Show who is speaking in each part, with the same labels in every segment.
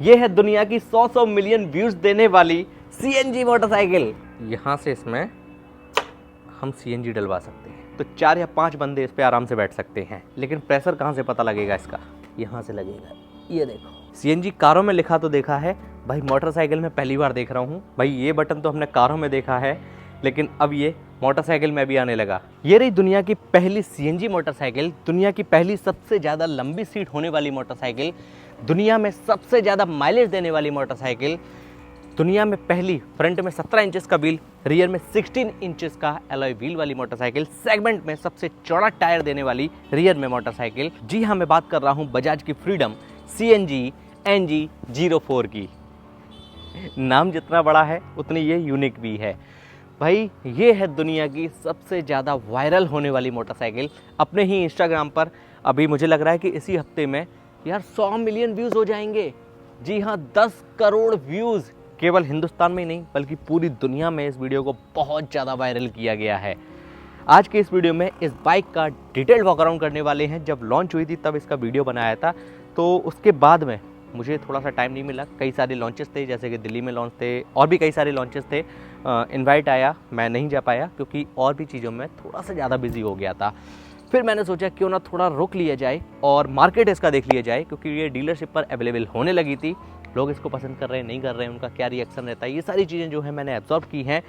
Speaker 1: ये है दुनिया की 100 मिलियन व्यूज देने वाली सीएनजी मोटरसाइकिल। यहाँ से इसमें हम सीएनजी डलवा सकते हैं, तो 4 या 5 बंदे इस पे आराम से बैठ सकते हैं। लेकिन प्रेशर कहाँ से पता लगेगा इसका? यहाँ से लगेगा। ये देखो, सीएनजी कारों में लिखा तो देखा है भाई, मोटरसाइकिल में पहली बार देख रहा हूँ भाई। ये बटन तो हमने कारों में देखा है, लेकिन अब ये मोटरसाइकिल में भी आने लगा। ये रही दुनिया की पहली सीएनजी मोटरसाइकिल, दुनिया की पहली सबसे ज़्यादा लंबी सीट होने वाली मोटरसाइकिल, दुनिया में सबसे ज़्यादा माइलेज देने वाली मोटरसाइकिल, दुनिया में पहली फ्रंट में 17 इंचेस का व्हील, रियर में 16 इंचेस का एलॉय व्हील वाली मोटरसाइकिल, सेगमेंट में सबसे चौड़ा टायर देने वाली रियर में मोटरसाइकिल। जी हाँ, मैं बात कर रहा हूँ बजाज की फ्रीडम सीएनजी NG04 की। नाम जितना बड़ा है उतनी ये यूनिक भी है भाई। ये है दुनिया की सबसे ज़्यादा वायरल होने वाली मोटरसाइकिल। अपने ही इंस्टाग्राम पर अभी मुझे लग रहा है कि इसी हफ्ते में यार 100 मिलियन व्यूज़ हो जाएंगे। जी हाँ, 10 करोड़ व्यूज़ केवल हिंदुस्तान में ही नहीं बल्कि पूरी दुनिया में इस वीडियो को बहुत ज़्यादा वायरल किया गया है। आज के इस वीडियो में इस बाइक का डिटेल वॉक अराउंड करने वाले हैं। जब लॉन्च हुई थी तब इसका वीडियो बनाया था, तो उसके बाद में मुझे थोड़ा सा टाइम नहीं मिला। कई सारे लॉन्चेस थे, जैसे कि दिल्ली में लॉन्च थे और भी कई सारे लॉन्चेस थे। इनवाइट आया, मैं नहीं जा पाया क्योंकि और भी चीज़ों में थोड़ा सा ज़्यादा बिजी हो गया था। फिर मैंने सोचा क्यों ना थोड़ा रुक लिया जाए और मार्केट इसका देख लिया जाए, क्योंकि ये डीलरशिप पर अवेलेबल होने लगी थी। लोग इसको पसंद कर रहे हैं, नहीं कर रहे हैं, उनका क्या रिएक्शन रहता है, ये सारी चीज़ें जो है मैंने एब्जॉर्व की हैं।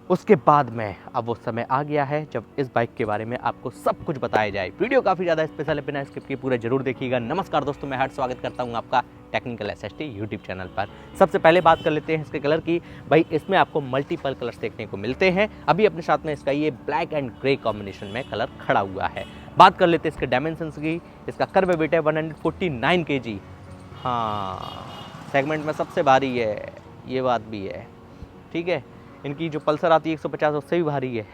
Speaker 1: उसके बाद में अब वो समय आ गया है जब इस बाइक के बारे में आपको सब कुछ बताया जाए। वीडियो काफ़ी ज़्यादा स्पेशल है, बिना स्किप किए पूरा जरूर देखिएगा। नमस्कार दोस्तों, मैं हार्दिक स्वागत करता हूं आपका टेक्निकल SST यूट्यूब चैनल पर। सबसे पहले बात कर लेते हैं इसके कलर की। भाई इसमें आपको मल्टीपल कलर्स देखने को मिलते हैं। अभी अपने साथ में इसका ये ब्लैक एंड ग्रे कॉम्बिनेशन में कलर खड़ा हुआ है। बात कर लेते हैं इसके डायमेंशंस की। इसका कर्व वेट है 149 kg। हाँ, सेगमेंट में सबसे भारी है, ये बात भी है, ठीक है। इनकी जो पल्सर आती है 150, उससे भी भारी है।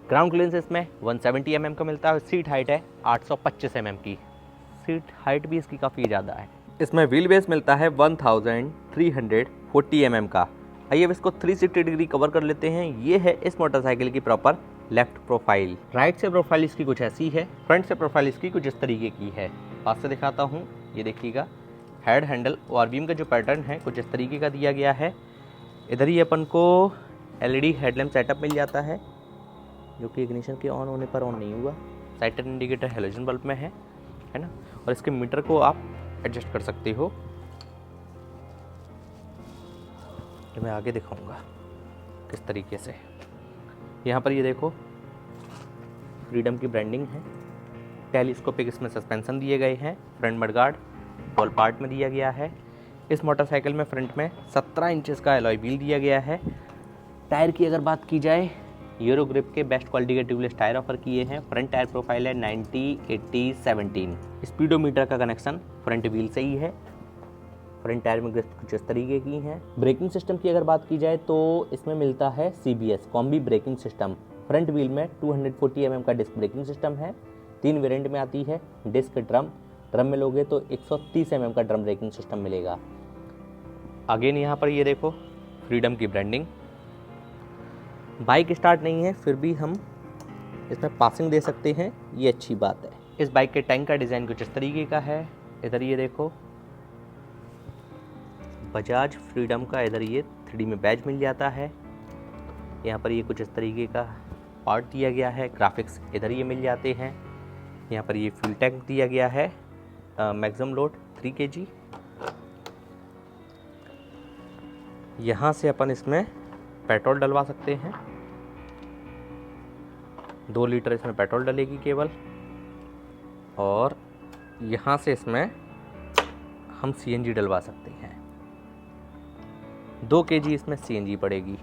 Speaker 1: ग्राउंड क्लियरेंस इसमें 170 mm का मिलता है। सीट हाइट है 825 mm की। सीट हाइट भी इसकी काफ़ी ज़्यादा है। इसमें व्हील बेस मिलता है 1340 mm का। आइए अब इसको 360 डिग्री कवर कर लेते हैं। ये है इस मोटरसाइकिल की प्रॉपर लेफ्ट प्रोफाइल। राइट से प्रोफाइल इसकी कुछ ऐसी है, फ्रंट से प्रोफाइल इसकी कुछ इस तरीके की है। पास से दिखाता हूँ, ये देखिएगा। हेड हैंडल और बीम का जो पैटर्न है कुछ इस तरीके का दिया गया है। इधर ही अपन को LED हेडलैम्प सेटअप मिल जाता है, जो कि इग्निशन के ऑन होने पर ऑन नहीं हुआ। Side turn indicator halogen bulb में है ना। और इसके मीटर को आप एडजस्ट कर सकते हो। ये मैं आगे दिखाऊंगा किस तरीके से। यहाँ पर ये देखो, फ्रीडम की ब्रांडिंग है। टेलीस्कोपिक इसमें सस्पेंशन दिए गए हैं। फ्रंट मडगार्ड बॉल पार्ट में दिया गया है। इस मोटरसाइकिल में फ्रंट में 17 इंचेस का एलॉय व्हील दिया गया है। टायर की अगर बात की जाए, यूरो ग्रिप के बेस्ट क्वालिटी के ट्यूबलेस टायर ऑफर किए हैं। फ्रंट टायर प्रोफाइल है 90-80-17। स्पीडोमीटर का कनेक्शन फ्रंट व्हील से ही है। फ्रंट टायर में ग्रिप कुछ इस तरीके की हैं। ब्रेकिंग सिस्टम की अगर बात की जाए तो इसमें मिलता है CBS combi braking system. Front wheel में 240 mm का डिस्क ब्रेकिंग सिस्टम है। 3 वेरिएंट में आती है। डिस्क ड्रम में लोगे तो 130 mm का ड्रम ब्रेकिंग सिस्टम मिलेगा। अगेन यहाँ पर ये देखो, फ्रीडम की ब्रांडिंग। बाइक स्टार्ट नहीं है, फिर भी हम इसमें पासिंग दे सकते हैं, ये अच्छी बात है। इस बाइक के टैंक का डिज़ाइन कुछ इस तरीके का है। इधर ये देखो, बजाज फ्रीडम का इधर ये 3D में बैज मिल जाता है। यहाँ पर ये कुछ इस तरीके का पार्ट दिया गया है। ग्राफिक्स इधर ये मिल जाते हैं। यहाँ पर ये फ्यूल टैंक दिया गया है, मैक्सिमम लोड 3 kg। यहाँ से अपन इसमें पेट्रोल डलवा सकते हैं। 2 लीटर इसमें पेट्रोल डलेगी केवल। और यहाँ से इसमें हम CNG डलवा सकते हैं। 2 kg इसमें CNG पड़ेगी।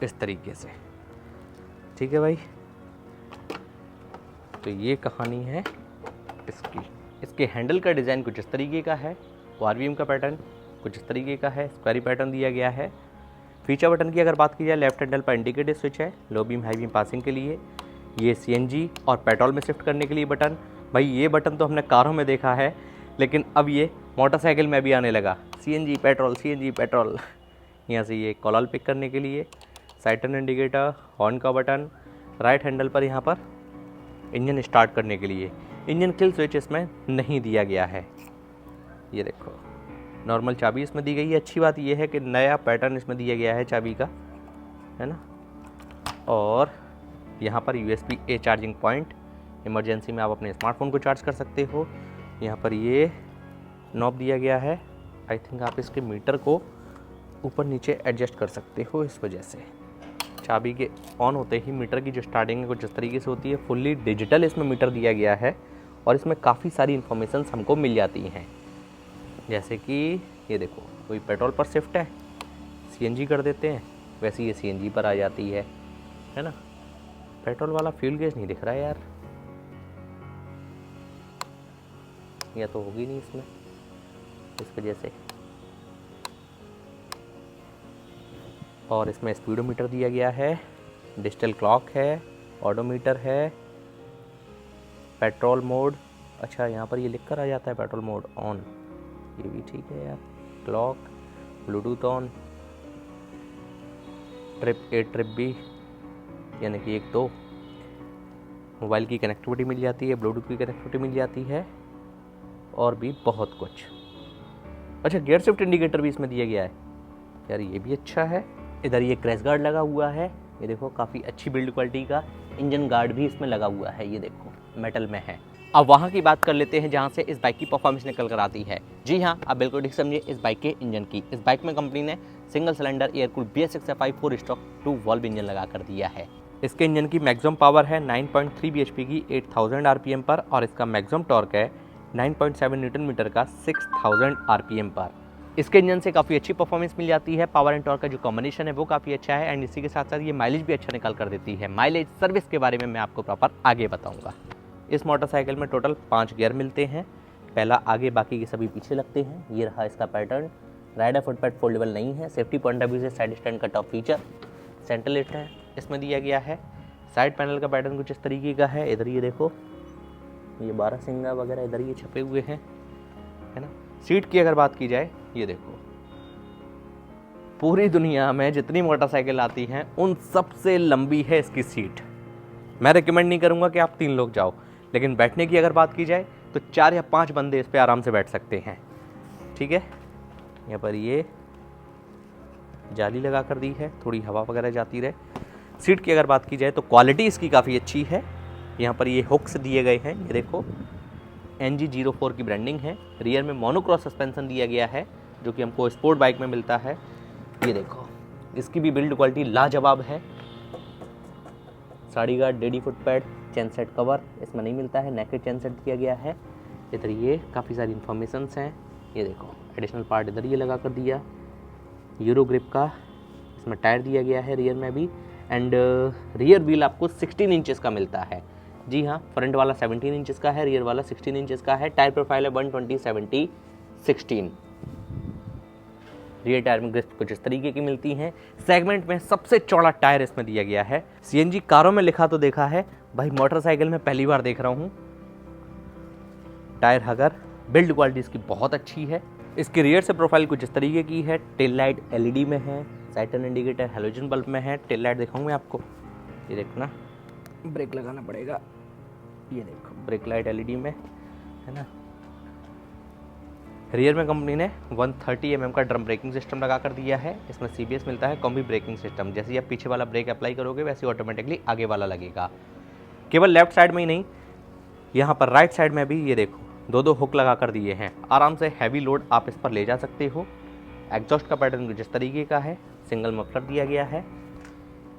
Speaker 1: इस तरीके से, ठीक है भाई। तो ये कहानी है इसकी। इसके हैंडल का डिज़ाइन कुछ इस तरीके का है। वारवीएम का पैटर्न कुछ इस तरीके का है। स्क्वायरी पैटर्न दिया गया है। फीचर बटन की अगर बात की जाए, लेफ्ट हैंडल पर इंडिकेटर स्विच है, low beam high beam passing के लिए। ये CNG और पेट्रोल में शिफ्ट करने के लिए बटन। भाई ये बटन तो हमने कारों में देखा है, लेकिन अब ये मोटरसाइकिल में भी आने लगा। CNG petrol, CNG petrol. यहाँ से ये कॉल पिक करने के लिए। साइड टर्न इंडिकेटर, हॉर्न का बटन। राइट हैंडल पर यहाँ पर इंजन स्टार्ट करने के लिए। इंजन किल स्विच इसमें नहीं दिया गया है। ये देखो नॉर्मल चाबी इसमें दी गई है। अच्छी बात यह है कि नया पैटर्न इसमें दिया गया है चाबी का, है ना। और यहाँ पर USB-A चार्जिंग पॉइंट, इमरजेंसी में आप अपने स्मार्टफोन को चार्ज कर सकते हो। यहाँ पर ये नॉब दिया गया है। आई थिंक आप इसके मीटर को ऊपर नीचे एडजस्ट कर सकते हो। इस वजह से चाबी के ऑन होते ही मीटर की जो स्टार्टिंग है कुछ इस तरीके से होती है। फुल्ली डिजिटल इसमें मीटर दिया गया है और इसमें काफ़ी सारी इन्फॉर्मेशन हमको मिल जाती हैं। जैसे कि ये देखो कोई पेट्रोल पर शिफ्ट है, CNG कर देते हैं, वैसे ये CNG पर आ जाती है ना। पेट्रोल वाला फ्यूल गेज नहीं दिख रहा है यार, या तो होगी नहीं इसमें, इस वजह से। और इसमें स्पीडोमीटर दिया गया है, डिजिटल क्लॉक है, ऑडोमीटर है, पेट्रोल मोड। अच्छा यहाँ पर ये लिख कर आ जाता है पेट्रोल मोड ऑन, ये भी ठीक है यार। Clock, Bluetooth on, trip A trip B यानी कि 1-2, मोबाइल की कनेक्टिविटी मिल जाती है, ब्लूटूथ की कनेक्टिविटी मिल जाती है और भी बहुत कुछ। अच्छा गियर शिफ्ट इंडिकेटर भी इसमें दिया गया है यार, ये भी अच्छा है। इधर ये क्रैश गार्ड लगा हुआ है, ये देखो काफ़ी अच्छी बिल्ड क्वालिटी का। इंजन गार्ड भी इसमें लगा हुआ है, ये देखो मेटल में है। अब वहाँ की बात कर लेते हैं जहाँ से इस बाइक की परफॉर्मेंस निकल कर आती है। जी हाँ, आप बिल्कुल ठीक समझिए इस बाइक के इंजन की। इस बाइक में कंपनी ने single cylinder air cooled BS6FI 4 stroke 2 valve engine लगा कर दिया है। इसके इंजन की मैक्सिमम पावर है 9.3 bhp की 8000 RPM पर और इसका मैक्सिमम टॉर्क है 9.7 न्यूटन मीटर का 6000 RPM पर। इसके इंजन से काफ़ी अच्छी परफॉर्मेंस मिल जाती है। पावर एंड टॉर्क का जो कॉम्बिनेशन है वो काफ़ी अच्छा है एंड इसी के साथ साथ ये माइलेज भी अच्छा निकाल कर देती है। माइलेज सर्विस के बारे में मैं आपको प्रॉपर आगे बताऊंगा। इस मोटरसाइकिल में टोटल 5 गियर मिलते हैं, पहला आगे, बाकी के सभी पीछे लगते हैं। ये रहा इसका पैटर्न। राइडर फुटपैड फोल्डेबल नहीं है। सेफ्टी पॉइंट ऑफ व्यू से साइड स्टैंड का टॉप फीचर, सेंटर लिफ्ट है इसमें दिया गया है। साइड पैनल का पैटर्न कुछ इस तरीके का है। इधर ये देखो ये 12 सिंगा वगैरह इधर ये छपे हुए हैं, है ना। सीट की अगर बात की जाए, ये देखो पूरी दुनिया में जितनी मोटरसाइकिल आती हैं उन सबसे लंबी है इसकी सीट। मैं रिकमेंड नहीं करूँगा कि आप 3 लोग जाओ, लेकिन बैठने की अगर बात की जाए तो 4 या 5 बंदे इस पर आराम से बैठ सकते हैं, ठीक है। यहाँ पर ये जाली लगा कर दी है, थोड़ी हवा वगैरह जाती रहे। सीट की अगर बात की जाए तो क्वालिटी इसकी काफ़ी अच्छी है। यहाँ पर ये हुक्स दिए गए हैं, ये देखो NG04 की ब्रांडिंग है। रियर में मोनोक्रॉस सस्पेंशन दिया गया है जो कि हमको स्पोर्ट बाइक में मिलता है। ये देखो इसकी भी बिल्ड क्वालिटी लाजवाब है। Sari guard, daddy foot pad, chain set cover इसमें नहीं मिलता है, नेकेड चेन सेट दिया गया है। इधर ये काफ़ी सारी इन्फॉर्मेशंस हैं, ये देखो एडिशनल पार्ट इधर ये लगा कर दिया। यूरो ग्रिप का इसमें टायर दिया गया है रियर में भी एंड रियर व्हील आपको 16 इंचेस का मिलता है। जी हाँ, फ्रंट वाला 17 इंचेस का है, रियर वाला 16 इंचेस का है। टायर प्रोफाइल है 120/70/16। रियर टायर में ग्रिप कुछ इस तरीके की मिलती हैं। सेगमेंट में सबसे चौड़ा टायर इसमें दिया गया है। CNG कारों में लिखा तो देखा है भाई, मोटरसाइकिल में पहली बार देख रहा हूँ। टायर हगर, बिल्ड क्वालिटी इसकी बहुत अच्छी है। इसकी रियर से प्रोफाइल कुछ इस तरीके की है। टेल लाइट LED में है, side turn indicator halogen bulb में है। टेल लाइट दिखाऊँ मैं आपको, ये देखना, ब्रेक लगाना पड़ेगा। ये देखो ब्रेक लाइट LED में है ना। रियर में कंपनी ने 130 mm का ड्रम ब्रेकिंग सिस्टम लगा कर दिया है। इसमें CBS मिलता है, कॉम्बी ब्रेकिंग सिस्टम। जैसे ही आप पीछे वाला ब्रेक अप्लाई करोगे वैसे ऑटोमेटिकली आगे वाला लगेगा। केवल लेफ्ट साइड में ही नहीं, यहाँ पर राइट साइड में भी ये देखो 2 हुक लगा कर दिए हैं। आराम से हैवी लोड आप इस पर ले जा सकते हो। एग्जॉस्ट का पैटर्न कुछ इस तरीके का है, सिंगल मफलर दिया गया है।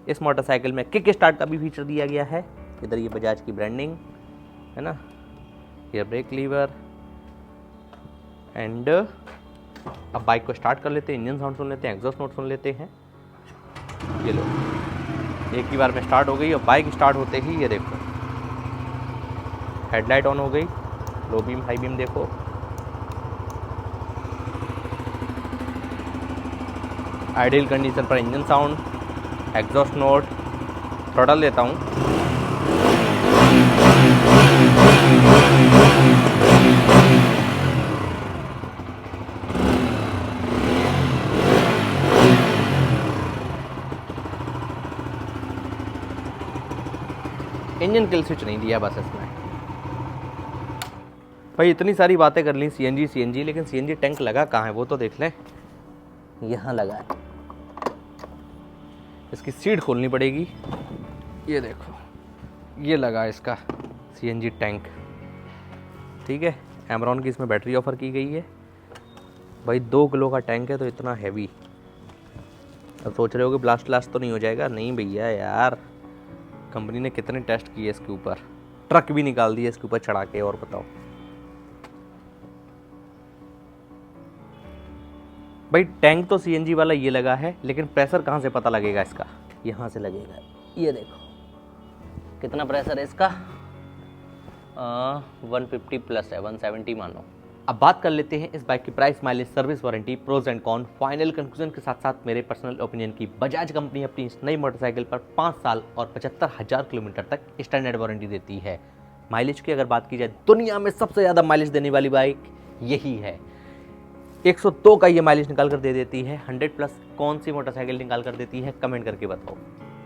Speaker 1: इस मोटरसाइकिल में किक स्टार्ट का भी फीचर दिया गया है। इधर ये बजाज की ब्रांडिंग है ना, ये ब्रेक लीवर एंड अब बाइक को स्टार्ट कर लेते हैं। इंजन साउंड सुन लेते हैं, एग्जॉस्ट नोट सुन लेते हैं। ये लो, एक ही बार में स्टार्ट हो गई और बाइक स्टार्ट होते ही ये देखो हेडलाइट ऑन हो गई। लो बीम, हाई बीम देखो। आइडियल कंडीशन पर engine sound, exhaust note. Throttle देता हूँ, इंजन किल स्विच नहीं दिया बस इसमें। भाई इतनी सारी बातें कर ली सीएनजी, लेकिन सीएनजी टैंक लगा कहाँ है वो तो देख लें। यहाँ लगा है, इसकी सीट खोलनी पड़ेगी। ये देखो, ये लगा इसका सीएनजी टैंक। ठीक है, एमरॉन की इसमें बैटरी ऑफर की गई है। भाई 2 किलो का टैंक है तो इतना हैवी। अब सोच रहे हो कि ब्लास्ट तो नहीं हो जाएगा? नहीं भैया यार, कंपनी ने कितने टेस्ट किए इसके ऊपर, ट्रक भी निकाल दिए इसके ऊपर चढ़ा के। और बताओ भाई, टैंक तो सीएनजी वाला ये लगा है, लेकिन प्रेशर कहाँ से पता लगेगा इसका? यहाँ से लगेगा। ये देखो कितना प्रेशर है इसका, 150 प्लस है, 170 मानो। अब बात कर लेते हैं इस बाइक की price, mileage, service warranty, pros and con, final conclusion के साथ साथ मेरे पर्सनल ओपिनियन की। बजाज कंपनी अपनी इस नई मोटरसाइकिल पर 5 साल और 75,000 किलोमीटर तक स्टैंडर्ड वारंटी देती है। माइलेज की अगर बात की जाए, दुनिया में सबसे ज़्यादा माइलेज देने वाली बाइक यही है। 102 का ये माइलेज निकाल कर दे देती है। 100 प्लस कौन सी मोटरसाइकिल निकाल कर देती है, कमेंट करके बताओ।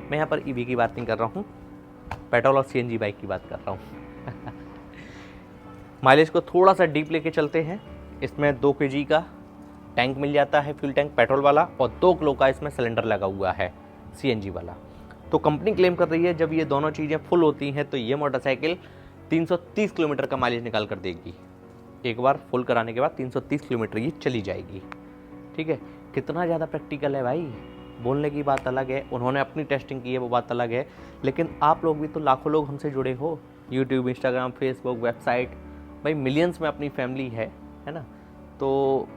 Speaker 1: मैं यहाँ पर ईवी की बात नहीं कर रहा हूँ, पेट्रोल और सीएनजी बाइक की बात कर रहा हूँ। माइलेज को थोड़ा सा डीप लेके चलते हैं। इसमें 2 kg का टैंक मिल जाता है, फ्यूल टैंक पेट्रोल वाला, और 2 किलो का इसमें सिलेंडर लगा हुआ है सीएनजी वाला। तो कंपनी क्लेम कर रही है जब ये दोनों चीज़ें फुल होती हैं तो ये मोटरसाइकिल 330 किलोमीटर का माइलेज निकाल कर देगी। एक बार फुल कराने के बाद 330 किलोमीटर ये चली जाएगी। ठीक है, कितना ज़्यादा प्रैक्टिकल है भाई, बोलने की बात अलग है, उन्होंने अपनी टेस्टिंग की है वो बात अलग है, लेकिन आप लोग भी तो लाखों लोग हमसे जुड़े हो, यूट्यूब, इंस्टाग्राम, फेसबुक, वेबसाइट, भाई मिलियंस में अपनी फैमिली है ना। तो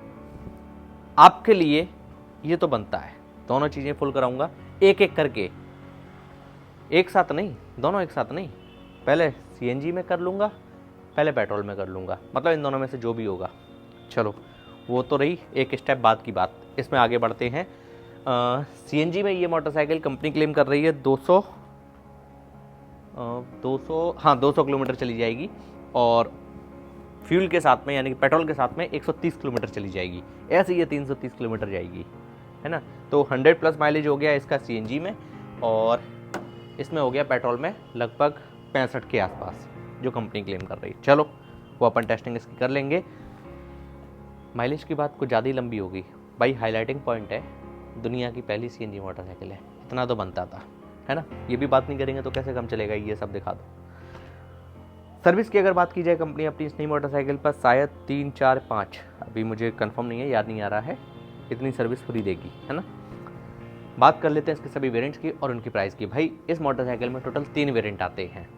Speaker 1: आपके लिए ये तो बनता है, दोनों चीज़ें फुल कराऊंगा एक एक करके, एक साथ नहीं, दोनों एक साथ नहीं। पहले सीएनजी में कर लूँगा, पहले पेट्रोल में कर लूँगा, मतलब इन दोनों में से जो भी होगा। चलो वो तो रही एक स्टेप बाद की बात, इसमें आगे बढ़ते हैं। सीएनजी में ये मोटरसाइकिल कंपनी क्लेम कर रही है 200 किलोमीटर चली जाएगी, और फ्यूल के साथ में यानी कि पेट्रोल के साथ में 130 किलोमीटर चली जाएगी। ऐसे ये 330 किलोमीटर जाएगी, है ना। तो 100 प्लस माइलेज हो गया इसका सीएनजी में, और इसमें हो गया पेट्रोल में लगभग 65 के आसपास जो कंपनी क्लेम कर रही है। चलो वो अपन टेस्टिंग इसकी कर लेंगे। माइलेज की बात कुछ ज़्यादा ही लंबी होगी भाई, हाईलाइटिंग पॉइंट है, दुनिया की पहली सीएनजी मोटरसाइकिल है, इतना तो बनता था, है ना। ये भी बात नहीं करेंगे तो कैसे कम चलेगा, ये सब दिखा दो। सर्विस की अगर बात की जाए, कंपनी अपनी इस नई मोटरसाइकिल पर शायद 3, 4, 5, अभी मुझे कंफर्म नहीं है, याद नहीं आ रहा है, इतनी सर्विस फ्री देगी, है ना। बात कर लेते हैं इसके सभी वेरिएंट्स की और उनकी प्राइस की। भाई इस मोटरसाइकिल में टोटल 3 वेरिएंट आते हैं।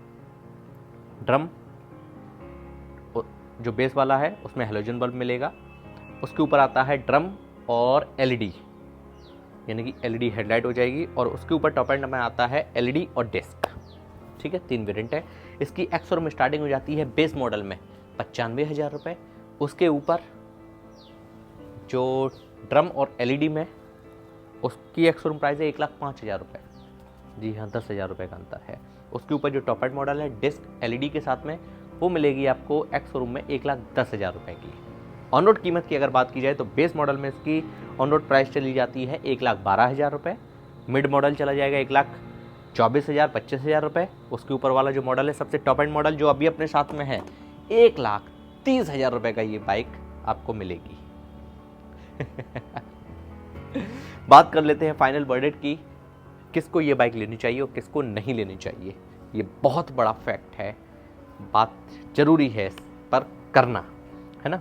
Speaker 1: ड्रम जो बेस वाला है उसमें हेलोजन बल्ब मिलेगा, उसके ऊपर आता है ड्रम और एलईडी, यानी कि एलईडी हेडलाइट हो जाएगी, और उसके ऊपर टॉप एंड में आता है एलईडी और डिस्क। ठीक है, 3 वेरिएंट है। इसकी एक्स-शोरूम स्टार्टिंग हो जाती है बेस मॉडल में 95,000 रुपये, उसके ऊपर जो ड्रम और एलईडी में उसकी एक्स-शोरूम प्राइस है 1,05,000 रुपये। जी हाँ, 10,000 रुपये का अंतर है। उसके ऊपर जो टॉप एंड मॉडल है डिस्क एलईडी के साथ में, वो मिलेगी आपको एक्स-शोरूम में 1,10,000 रुपये की। ऑन रोड कीमत की अगर बात की जाए तो बेस मॉडल में इसकी ऑन रोड प्राइस चली जाती है 1,12,000 रुपये, मिड मॉडल चला जाएगा 1,24,000, 25,000 रुपये। उसके ऊपर वाला जो मॉडल है सबसे टॉप एंड मॉडल जो अभी अपने साथ में है, 1,30,000 रुपये का ये बाइक आपको मिलेगी। बात कर लेते हैं फाइनल वर्डिक्ट की, किसको ये बाइक लेनी चाहिए और किसको नहीं लेनी चाहिए। ये बहुत बड़ा फैक्ट है, बात जरूरी है इस पर करना, है ना।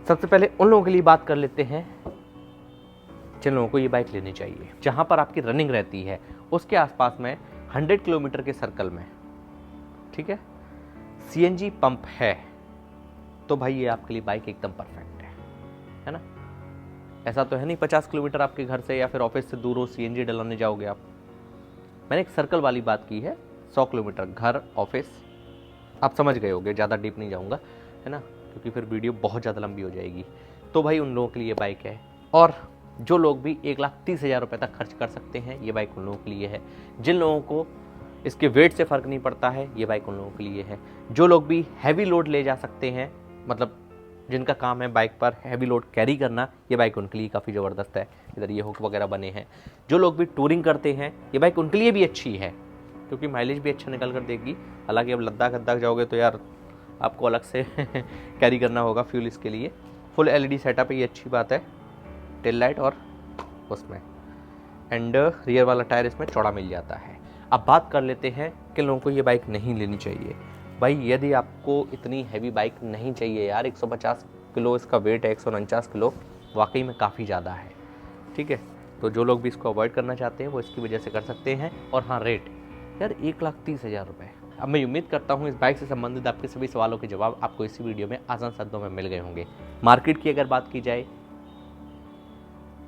Speaker 1: सबसे पहले उन लोगों के लिए बात कर लेते हैं जिन लोगों को ये बाइक लेनी चाहिए, जहां पर आपकी रनिंग रहती है उसके आसपास में 100 किलोमीटर के सर्कल में, ठीक है, सीएनजी पंप है, तो भाई ये आपके लिए बाइक एकदम परफेक्ट है ना। ऐसा तो है नहीं 50 किलोमीटर आपके घर से या फिर ऑफिस से दूर हो सीएनजी डलाने जाओगे आप। मैंने एक सर्कल वाली बात की है, 100 किलोमीटर घर ऑफिस, आप समझ गए होगे, ज़्यादा डीप नहीं जाऊँगा, है ना, क्योंकि फिर वीडियो बहुत ज़्यादा लंबी हो जाएगी। तो भाई उन लोगों के लिए बाइक है, और जो लोग भी 1,30,000 रुपये तक खर्च कर सकते हैं ये बाइक उन लोगों के लिए है। जिन लोगों को इसके वेट से फ़र्क नहीं पड़ता है ये बाइक उन लोगों के लिए है। जो लोग भी हैवी लोड ले जा सकते हैं, मतलब जिनका काम है बाइक पर हैवी लोड कैरी करना, ये बाइक उनके लिए काफ़ी ज़बरदस्त है। इधर ये हुक वगैरह बने हैं। जो लोग भी टूरिंग करते हैं ये बाइक उनके लिए भी अच्छी है, क्योंकि माइलेज भी अच्छा निकल कर देगी। हालांकि अब लद्दाख जाओगे तो यार आपको अलग से कैरी करना होगा फ्यूल इसके लिए। फुल LED सेटअप है, ये अच्छी बात है। टेल लाइट और उसमें एंड रियर वाला टायर इसमें चौड़ा मिल जाता है। अब बात कर लेते हैं कि लोगों को ये बाइक नहीं लेनी चाहिए। भाई यदि आपको इतनी हैवी बाइक नहीं चाहिए यार, 150 किलो इसका वेट है, 149 किलो वाकई में काफ़ी ज़्यादा है, ठीक है। तो जो लोग भी इसको अवॉइड करना चाहते हैं वो इसकी वजह से कर सकते हैं। और हाँ, रेट यार 1,30,000 रुपये। अब मैं उम्मीद करता हूँ इस बाइक से संबंधित आपके सभी सवालों के जवाब आपको इसी वीडियो में आसान शब्दों में मिल गए होंगे। मार्केट की अगर बात की जाए,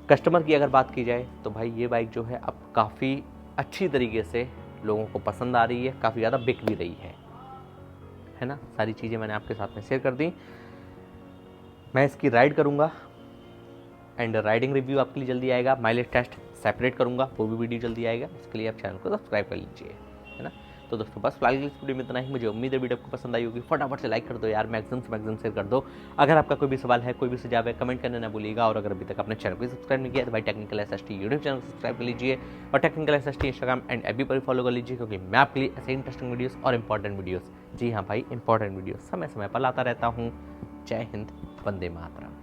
Speaker 1: कस्टमर की अगर बात की जाए, तो भाई ये बाइक जो है अब काफ़ी अच्छी तरीके से लोगों को पसंद आ रही है, काफ़ी ज़्यादा बिक भी रही है ना। सारी चीज़ें मैंने आपके साथ में शेयर कर दी। मैं इसकी राइड करूँगा एंड राइडिंग रिव्यू आपके लिए जल्दी आएगा। माइलेज टेस्ट सेपरेट करूँगा, वो भी वीडियो जल्दी आएगा। इसके लिए आप चैनल को सब्सक्राइब कर लीजिए, है ना। तो दोस्तों बस फिलहाल इस वीडियो में इतना ही। मुझे उम्मीद है वीडियो आपको पसंद आई होगी। फटाफट से लाइक कर दो यार, मैक्सिमम से मैक्सिमम शेयर कर दो। अगर आपका कोई भी सवाल है, कोई भी सुझाव है, कमेंट करना ना भूलिएगा। और अगर अभी तक अपने चैनल को सब्सक्राइब नहीं किया तो भाई टेक्निकल SST यूट्यूब चैनल को सब्सक्राइब कर लीजिए और technical SST Instagram and FB पर फॉलो कर लीजिए, क्योंकि मैं आपके लिए ऐसे इंटरेस्टिंग वीडियोस और इंपॉर्टेंट वीडियोस, जी हाँ भाई इंपॉर्टेंट वीडियोस समय समय पर लाता रहता हूँ। जय हिंद, वंदे मातरम।